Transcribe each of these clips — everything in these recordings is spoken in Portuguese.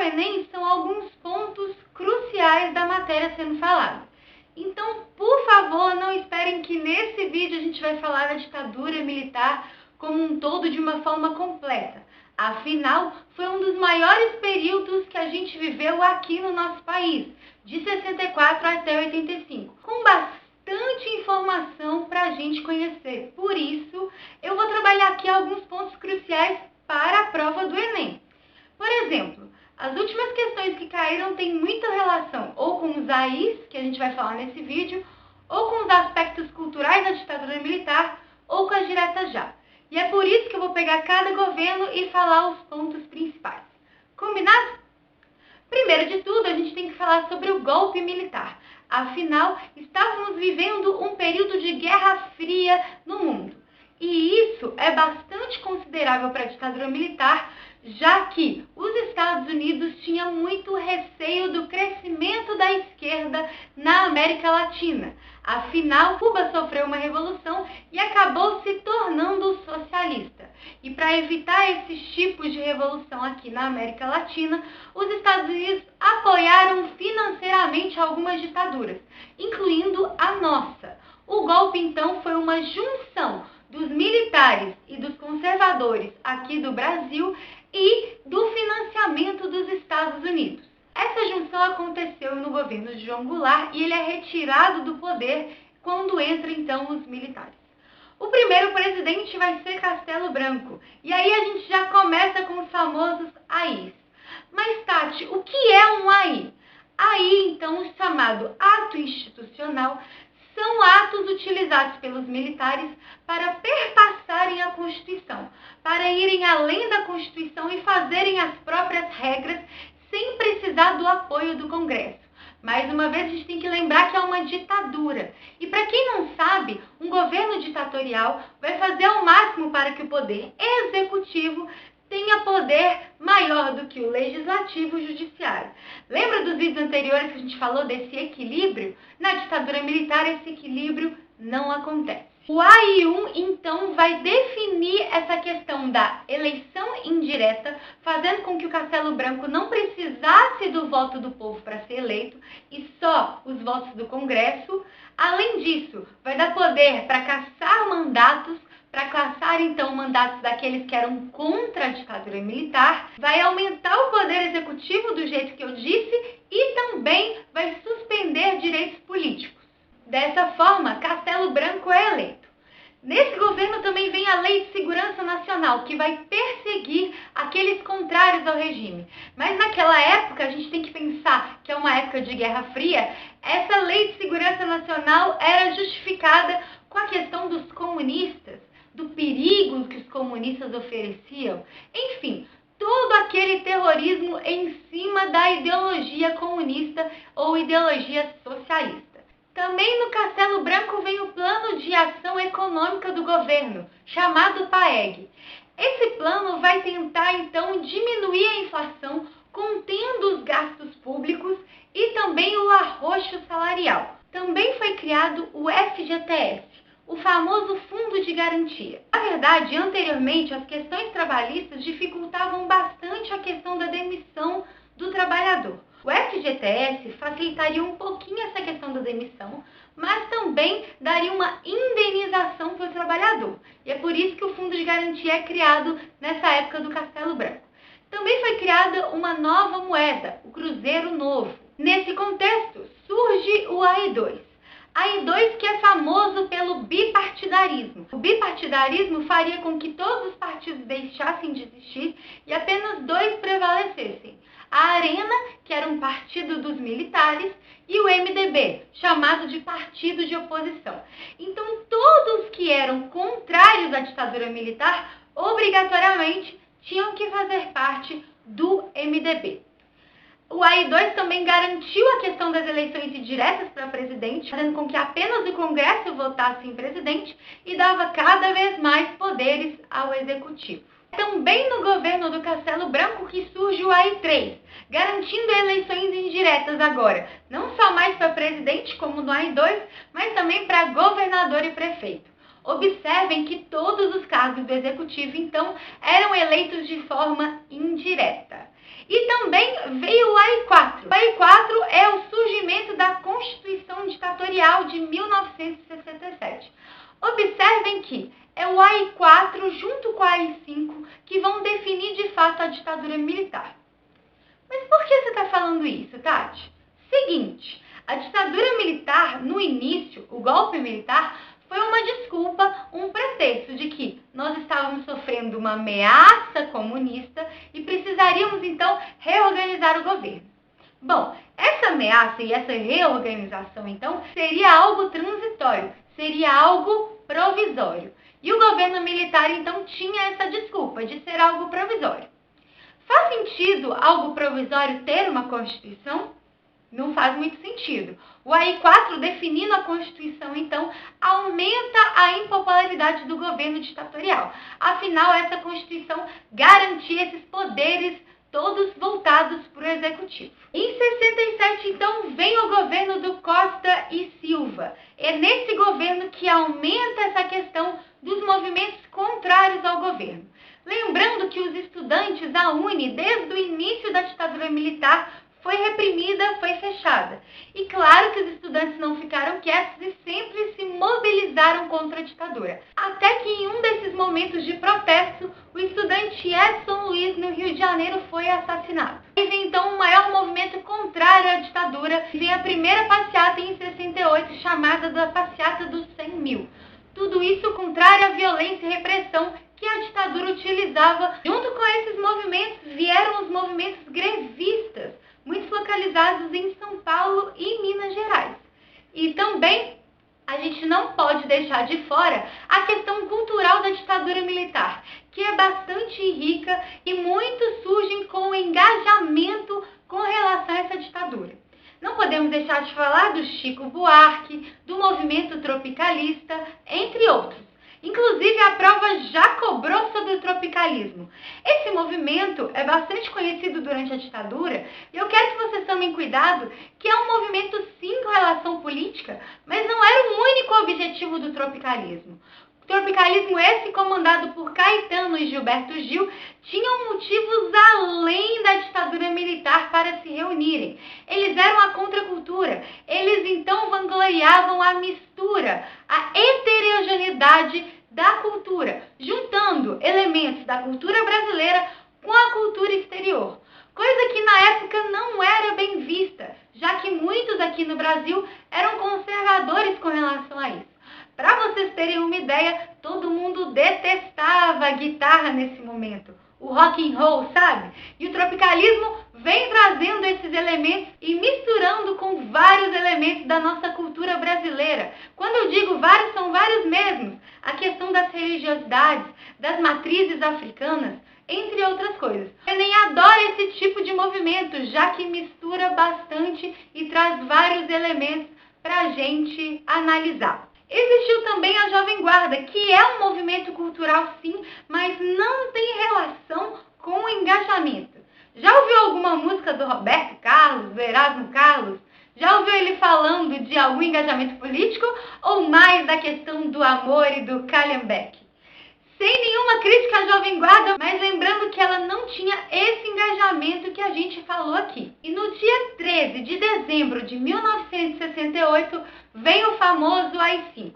Enem são alguns pontos cruciais da matéria sendo falada. Então, por favor, não esperem que nesse vídeo a gente vai falar da ditadura militar como um todo de uma forma completa. Afinal, foi um dos maiores períodos que a gente viveu aqui no nosso país, de 64 até 85, com bastante informação para a gente conhecer. Por isso, eu vou trabalhar aqui alguns pontos cruciais para a prova do Enem. Por exemplo, as últimas questões que caíram têm muita relação ou com os AIs, que a gente vai falar nesse vídeo, ou com os aspectos culturais da ditadura militar, ou com as diretas já. E é por isso que eu vou pegar cada governo e falar os pontos principais. Combinado? Primeiro de tudo, a gente tem que falar sobre o golpe militar. Afinal, estávamos vivendo um período de Guerra Fria no mundo. E isso é bastante considerável para a ditadura militar, já que os Estados Unidos tinham muito receio do crescimento da esquerda na América Latina. Afinal, Cuba sofreu uma revolução e acabou se tornando socialista. E para evitar esses tipos de revolução aqui na América Latina, os Estados Unidos apoiaram financeiramente algumas ditaduras, incluindo a nossa. O golpe, então, foi uma junção dos militares e dos conservadores aqui do Brasil e do financiamento dos Estados Unidos. Essa junção aconteceu no governo de João Goulart e ele é retirado do poder quando entram então os militares. O primeiro presidente vai ser Castelo Branco. E aí a gente já começa com os famosos AIs. Mas, Tati, o que é um AI? AI, então, chamado ato institucional, são atos utilizados pelos militares para perpassarem a Constituição, para irem além da Constituição e fazerem as próprias regras sem precisar do apoio do Congresso. Mais uma vez, a gente tem que lembrar que é uma ditadura. E para quem não sabe, um governo ditatorial vai fazer ao máximo para que o poder executivo tenha poder maior do que o legislativo e o judiciário. Lembra dos vídeos anteriores que a gente falou desse equilíbrio? Na ditadura militar, esse equilíbrio não acontece. O AI-1, então, vai definir essa questão da eleição indireta, fazendo com que o Castelo Branco não precisasse do voto do povo para ser eleito, e só os votos do Congresso. Além disso, vai dar poder para cassar mandatos, para cassar, então, mandatos daqueles que eram contra a ditadura militar, vai aumentar o poder executivo do jeito que eu disse e também vai suspender direitos políticos. Dessa forma, Castelo Branco é eleito. Nesse governo também vem a Lei de Segurança Nacional, que vai perseguir aqueles contrários ao regime. Mas naquela época, a gente tem que pensar que é uma época de Guerra Fria, essa Lei de Segurança Nacional era justificada com a questão dos comunistas, do perigo que os comunistas ofereciam. Enfim, todo aquele terrorismo em cima da ideologia comunista ou ideologia socialista. Também no Castelo Branco vem o Plano de Ação Econômica do Governo, chamado PAEG. Esse plano vai tentar, então, diminuir a inflação, contendo os gastos públicos e também o arroxo salarial. Também foi criado o FGTS, o famoso Fundo de Garantia. Na verdade, anteriormente, as questões trabalhistas dificultavam bastante a questão da demissão do trabalhador. O FGTS facilitaria um pouquinho essa questão da demissão, mas também daria uma indenização para o trabalhador. E é por isso que o Fundo de Garantia é criado nessa época do Castelo Branco. Também foi criada uma nova moeda, o Cruzeiro Novo. Nesse contexto, surge o AI-2. AI-2 que é famoso pelo bipartidarismo. O bipartidarismo faria com que todos os partidos deixassem de existir e apenas dois prevalecessem. A Arena, que era um partido dos militares, e o MDB, chamado de partido de oposição. Então, todos que eram contrários à ditadura militar, obrigatoriamente, tinham que fazer parte do MDB. O AI-2 também garantiu a questão das eleições indiretas para presidente, fazendo com que apenas o Congresso votasse em presidente e dava cada vez mais poderes ao Executivo. Também no governo do Castelo Branco que surge o AI-3, garantindo eleições indiretas agora, não só mais para presidente, como no AI-2, mas também para governador e prefeito. Observem que todos os cargos do Executivo, então, eram eleitos de forma indireta. E também veio o AI-4. O AI-4 é o surgimento da Constituição Ditatorial de 1967. Observem que é o AI-4 junto com o AI-5 que vão definir de fato a ditadura militar. Mas por que você está falando isso, Tati? Seguinte, a ditadura militar, no início, o golpe militar, foi uma desculpa, um pretexto de que nós estávamos sofrendo uma ameaça comunista e precisaríamos, então, reorganizar o governo. Bom, essa ameaça e essa reorganização, então, seria algo transitório, seria algo provisório. E o governo militar, então, tinha essa desculpa de ser algo provisório. Faz sentido algo provisório ter uma Constituição? Não faz muito sentido. O AI-4, definindo a Constituição, então, aumenta a impopularidade do governo ditatorial. Afinal, essa Constituição garantia esses poderes todos voltados para o Executivo. Em 67, então, vem o governo do Costa e Silva. É nesse governo que aumenta essa questão dos movimentos contrários ao governo. Lembrando que os estudantes, a UNE, desde o início da ditadura militar, foi reprimida, foi fechada. E claro que os estudantes não ficaram quietos e sempre se mobilizaram contra a ditadura. Até que em um desses momentos de protesto, o estudante Edson Luiz, no Rio de Janeiro, foi assassinado. E vem então um maior movimento contrário à ditadura, e vem a primeira passeata em 68, chamada da Passeata dos 100 mil. Tudo isso contrário à violência e repressão que a ditadura utilizava. Junto com esses movimentos vieram os movimentos grevistas, muitos localizados em São Paulo e Minas Gerais. E também a gente não pode deixar de fora a questão cultural da ditadura militar, que é bastante rica e muitos surgem com o engajamento com relação a essa ditadura. Não podemos deixar de falar do Chico Buarque, do movimento tropicalista, entre outros. Inclusive, a prova já cobrou sobre o tropicalismo. Esse movimento é bastante conhecido durante a ditadura e eu quero que vocês tomem cuidado que é um movimento sim com relação política, mas não era o único objetivo do tropicalismo. O tropicalismo esse, comandado por Caetano e Gilberto Gil, tinham motivos além da ditadura militar para se reunirem. Eles eram a contracultura, eles então vangloriavam a mistura, a heterogeneidade da cultura, juntando elementos da cultura brasileira com a cultura exterior. Coisa que na época não era bem vista, já que muitos aqui no Brasil eram conservadores com relação a isso. Para vocês terem uma ideia, todo mundo detestava a guitarra nesse momento, o rock and roll, sabe? E o tropicalismo vem trazendo esses elementos e misturando com vários elementos da nossa cultura brasileira. Quando eu digo vários, são vários mesmos. A questão das religiosidades, das matrizes africanas, entre outras coisas. Eu nem adoro esse tipo de movimento, já que mistura bastante e traz vários elementos para a gente analisar. Existiu também a Jovem Guarda, que é um movimento cultural sim, mas não tem relação com o engajamento. Já ouviu alguma música do Roberto Carlos, do Erasmo Carlos? Já ouviu ele falando de algum engajamento político ou mais da questão do amor e do Calhambeque? Sem nenhuma crítica à Jovem Guarda, mas lembrando que ela não tinha esse engajamento que a gente falou aqui. E no dia 13 de dezembro de 1968, vem o famoso AI-5.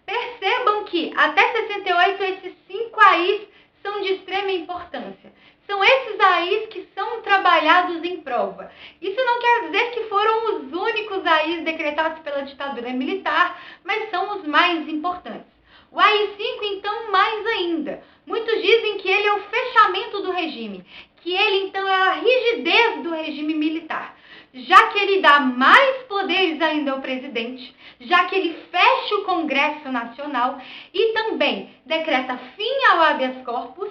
Percebam que, até 68, esses 5 AIs são de extrema importância. São esses AIs que são trabalhados em prova. Isso não quer dizer que foram os únicos AIs decretados pela ditadura militar, mas são os mais importantes. O AI-5, então, mais ainda. Muitos dizem que ele é o fechamento do regime, que ele, então, é a rigidez do regime militar, já que ele dá mais poderes ainda ao presidente, já que ele fecha o Congresso Nacional e também decreta fim ao habeas corpus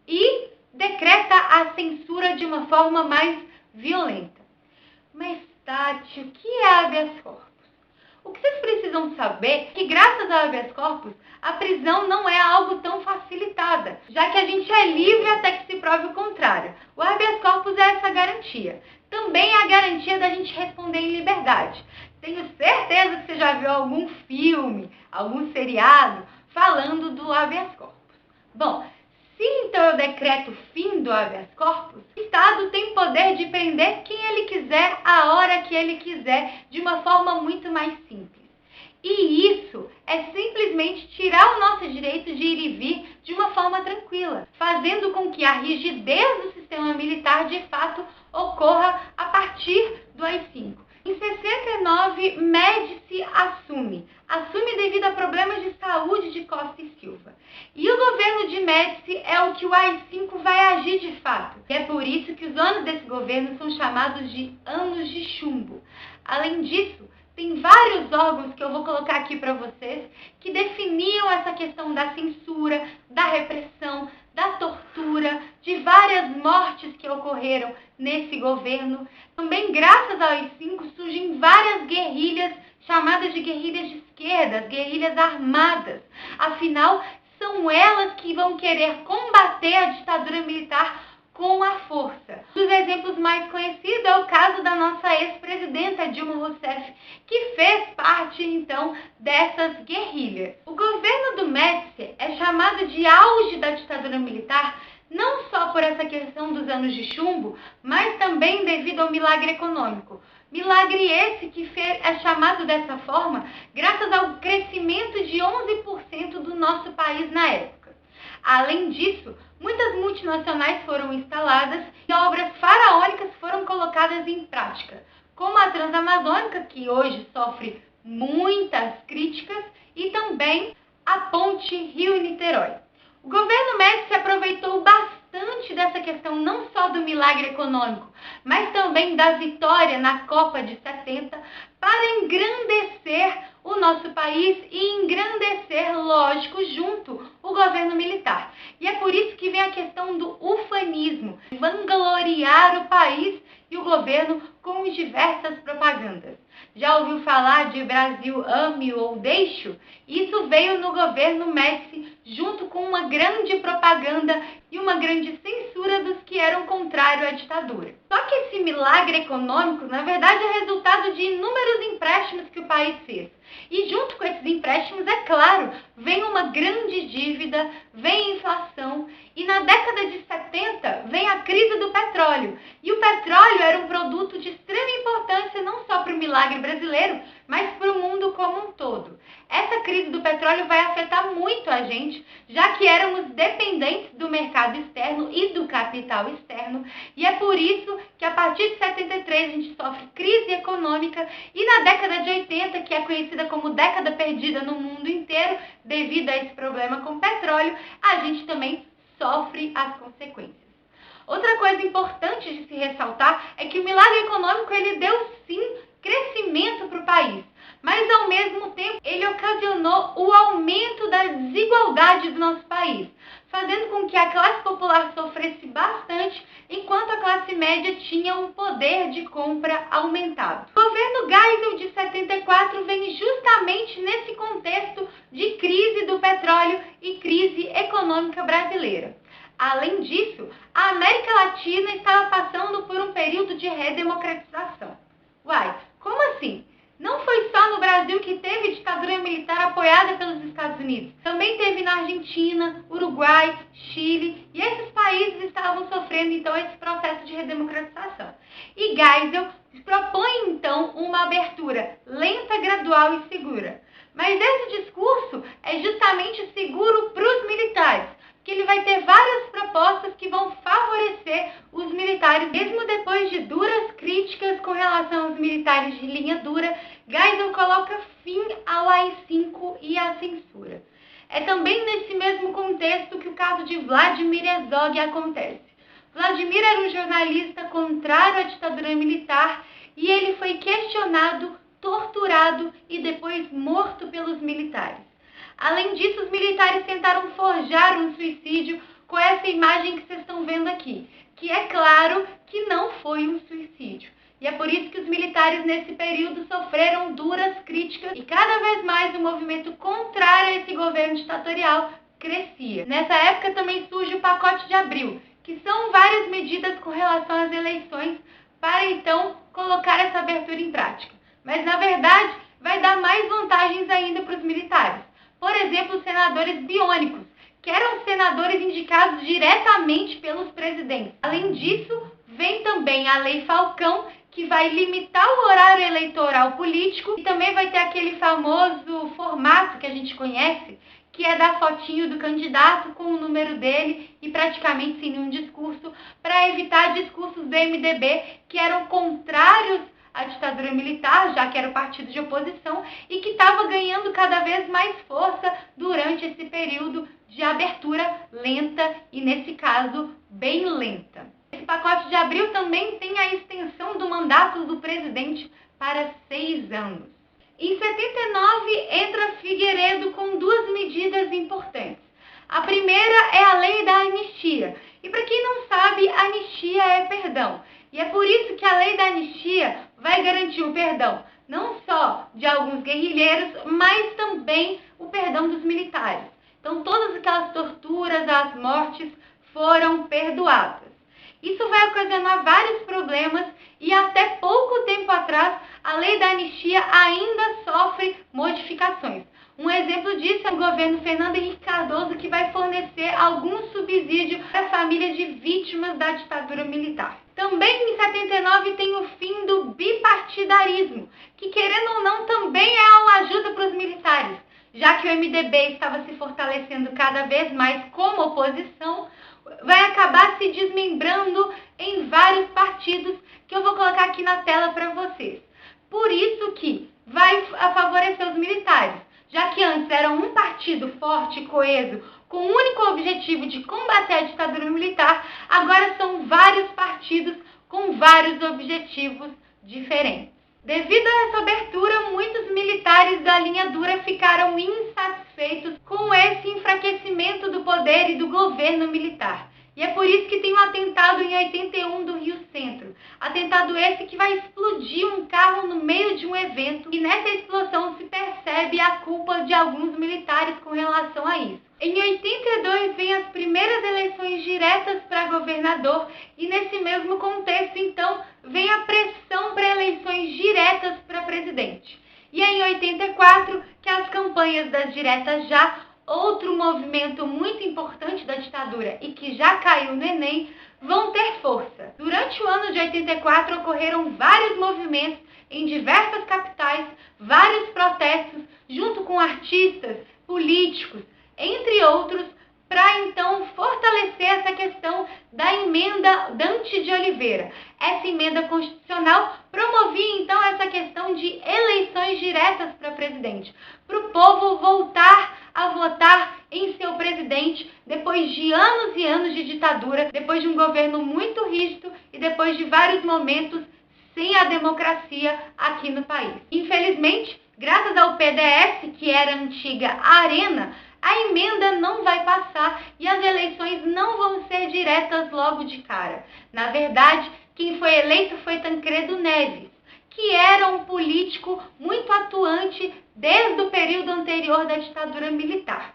e decreta a censura de uma forma mais violenta. Mas, Tati, o que é habeas corpus? O que vocês precisam saber é que, graças ao habeas corpus, a prisão não é algo tão facilitada, já que a gente é livre até que se prove o contrário. O habeas corpus é essa garantia. Também é a garantia da gente responder em liberdade. Tenho certeza que você já viu algum filme, algum seriado falando do habeas corpus. Bom, Se então eu decreto o fim do habeas corpus, o Estado tem poder de prender quem ele quiser, a hora que ele quiser, de uma forma muito mais simples. E isso é simplesmente tirar o nosso direito de ir e vir de uma forma tranquila, fazendo com que a rigidez do sistema militar de fato ocorra a partir do AI-5. Em 69, Médici assume devido a problemas de saúde de Costa e Silva. E o governo de Médici é o que o AI-5 vai agir de fato. E é por isso que os anos desse governo são chamados de anos de chumbo. Além disso, tem vários órgãos que eu vou colocar aqui para vocês que definiam essa questão da censura, da repressão, da tortura, de várias mortes que ocorreram nesse governo. Também, graças ao AI-5, surgem várias guerrilhas chamadas de guerrilhas de esquerda, guerrilhas armadas. Afinal, são elas que vão querer combater a ditadura militar com a força. Um dos exemplos mais conhecidos é o caso da nossa ex-presidenta Dilma Rousseff, que fez parte, então, dessas guerrilhas. O governo do Médici é chamado de auge da ditadura militar, não só por essa questão dos anos de chumbo, mas também devido ao milagre econômico. Milagre esse que é chamado dessa forma graças ao crescimento de 11% do nosso país na época. Além disso, muitas multinacionais foram instaladas e obras faraônicas foram colocadas em prática, como a Transamazônica, que hoje sofre muitas críticas, e também a ponte Rio-Niterói. O governo Médici aproveitou bastante dessa questão não só do milagre econômico, mas também da vitória na Copa de 70 para engrandecer o nosso país e engrandecer, lógico, junto o governo militar. E é por isso que vem a questão do ufanismo, vangloriar o país e o governo com diversas propagandas. Já ouviu falar de Brasil ame ou deixo? Isso veio no governo Médici junto com uma grande propaganda e uma grande censura dos que eram contrários à ditadura. Só que esse milagre econômico, na verdade, é resultado de inúmeros empréstimos que o país fez. E junto com esses empréstimos, é claro, vem uma grande dívida, vem inflação, e na década de 70 vem a crise do petróleo. E o petróleo era um produto de extrema importância não só para o milagre brasileiro, mas para o mundo como um todo. Essa crise do petróleo vai afetar muito a gente, já que éramos dependentes do mercado externo e do capital externo, e é por isso que a partir de 73 a gente sofre crise econômica, e na década de 80, que é conhecida como década perdida no mundo inteiro, devido a esse problema com o petróleo, a gente também sofre as consequências. Outra coisa importante de se ressaltar é que o milagre econômico ele deu sim crescimento para o país, mas ao mesmo tempo ele ocasionou o aumento da desigualdade do nosso país, fazendo com que a classe popular sofresse bastante, enquanto a classe média tinha um poder de compra aumentado. O governo Geisel de 74 vem justamente nesse contexto de crise do petróleo e crise econômica brasileira. Além disso, a América Latina estava passando por um período de redemocratização. Uai, como assim? Não foi só no Brasil que teve ditadura militar apoiada pelos Estados Unidos. Também teve na Argentina, Uruguai, Chile, e esses países estavam sofrendo então esse processo de redemocratização. E Geisel propõe então uma abertura lenta, gradual e segura. Mas esse discurso é justamente seguro para os militares, que ele vai ter várias propostas que vão favorecer os militares. Mesmo depois de duras críticas com relação aos militares de linha dura, Geisel coloca fim ao AI-5 e à censura. É também nesse mesmo contexto que o caso de Vladimir Herzog acontece. Vladimir era um jornalista contrário à ditadura militar e ele foi questionado, torturado e depois morto pelos militares. Além disso, os militares tentaram forjar um suicídio com essa imagem que vocês estão vendo aqui, que é claro que não foi um suicídio. E é por isso que os militares nesse período sofreram duras críticas e cada vez mais o movimento contrário a esse governo ditatorial crescia. Nessa época também surge o Pacote de Abril, que são várias medidas com relação às eleições para então colocar essa abertura em prática. Mas na verdade vai dar mais vantagens ainda para os militares. Por exemplo, os senadores biônicos, que eram senadores indicados diretamente pelos presidentes. Além disso, vem também a Lei Falcão, que vai limitar o horário eleitoral político, e também vai ter aquele famoso formato que a gente conhece, que é dar fotinho do candidato com o número dele e praticamente sem nenhum discurso, para evitar discursos do MDB que eram contrários à ditadura militar, já que era o partido de oposição, e que estava ganhando cada vez mais força durante esse período de abertura lenta e, nesse caso, bem lenta. Esse pacote de abril também tem a extensão do mandato do presidente para 6 anos. Em 79, entra Figueiredo com 2 medidas importantes. A primeira é a lei da anistia. E para quem não sabe, anistia é perdão. E é por isso que a lei da anistia vai garantir o perdão não só de alguns guerrilheiros, mas também o perdão dos militares. Então, todas aquelas torturas, as mortes foram perdoadas. Isso vai ocasionar vários problemas e até pouco tempo atrás a lei da anistia ainda sofre modificações. Um exemplo disso é o governo Fernando Henrique Cardoso, que vai fornecer algum subsídio para a família de vítimas da ditadura militar. Também em 79 tem o fim do bipartidarismo, que querendo ou não também é uma ajuda para os militares, já que o MDB estava se fortalecendo cada vez mais como oposição, vai acabar se desmembrando em vários partidos que eu vou colocar aqui na tela para vocês. Por isso que vai favorecer os militares, já que antes era um partido forte e coeso, com o único objetivo de combater a ditadura militar, agora são vários partidos com vários objetivos diferentes. Devido a essa abertura, muitos militares da linha dura ficaram insatisfeitos com esse enfraquecimento do poder e do governo militar. E é por isso que tem um atentado em 81 do Rio Centro. Atentado esse que vai explodir um carro no meio de um evento, e nessa explosão se percebe a culpa de alguns militares com relação a isso. Em 82 vem as primeiras eleições diretas para governador, e nesse mesmo contexto, então, vem a pressão para eleições diretas para presidente. E é em 84 que as campanhas das diretas já, outro movimento muito importante da ditadura e que já caiu no Enem, vão ter força. Durante o ano de 84 ocorreram vários movimentos em diversas capitais, vários protestos junto com artistas, políticos, entre outros, para então fortalecer essa questão da emenda Dante de Oliveira. Essa emenda constitucional promovia então essa questão de eleições diretas para presidente, para o povo voltar a votar em seu presidente depois de anos e anos de ditadura, depois de um governo muito rígido e depois de vários momentos sem a democracia aqui no país. Infelizmente, graças ao PDS, que era a antiga Arena, a emenda não vai passar e as eleições não vão ser diretas logo de cara. Na verdade, quem foi eleito foi Tancredo Neves, que era um político muito atuante desde o período anterior da ditadura militar.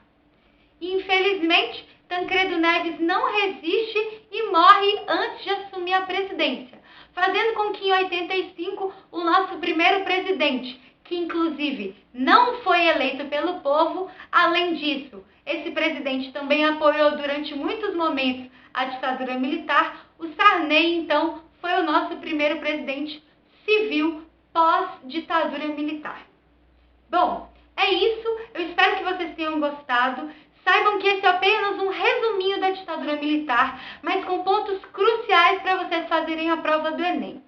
Infelizmente, Tancredo Neves não resiste e morre antes de assumir a presidência, fazendo com que em 85 o nosso primeiro presidente, que inclusive não foi eleito pelo povo, além disso, esse presidente também apoiou durante muitos momentos a ditadura militar, o Sarney, então, foi o nosso primeiro presidente civil pós-ditadura militar. Bom, é isso. Eu espero que vocês tenham gostado. Saibam que esse é apenas um resuminho da ditadura militar, mas com pontos cruciais para vocês fazerem a prova do Enem.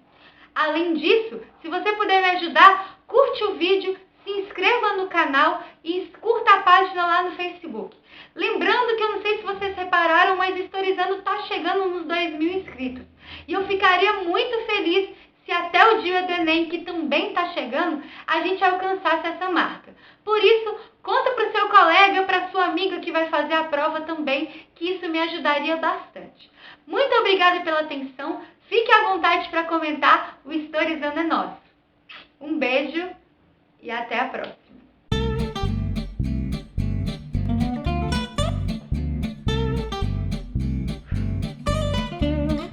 Além disso, se você puder me ajudar, curte o vídeo, se inscreva no canal e curta a página lá no Facebook. Lembrando que eu não sei se vocês repararam, mas Historizando está chegando nos 2.000 inscritos. E eu ficaria muito feliz se até o dia do Enem, que também está chegando, a gente alcançasse essa marca. Por isso, conta para o seu colega, para sua amiga que vai fazer a prova também, que isso me ajudaria bastante. Muito obrigada pela atenção. Fique à vontade para comentar. O Historizando é nosso. Um beijo e até a próxima.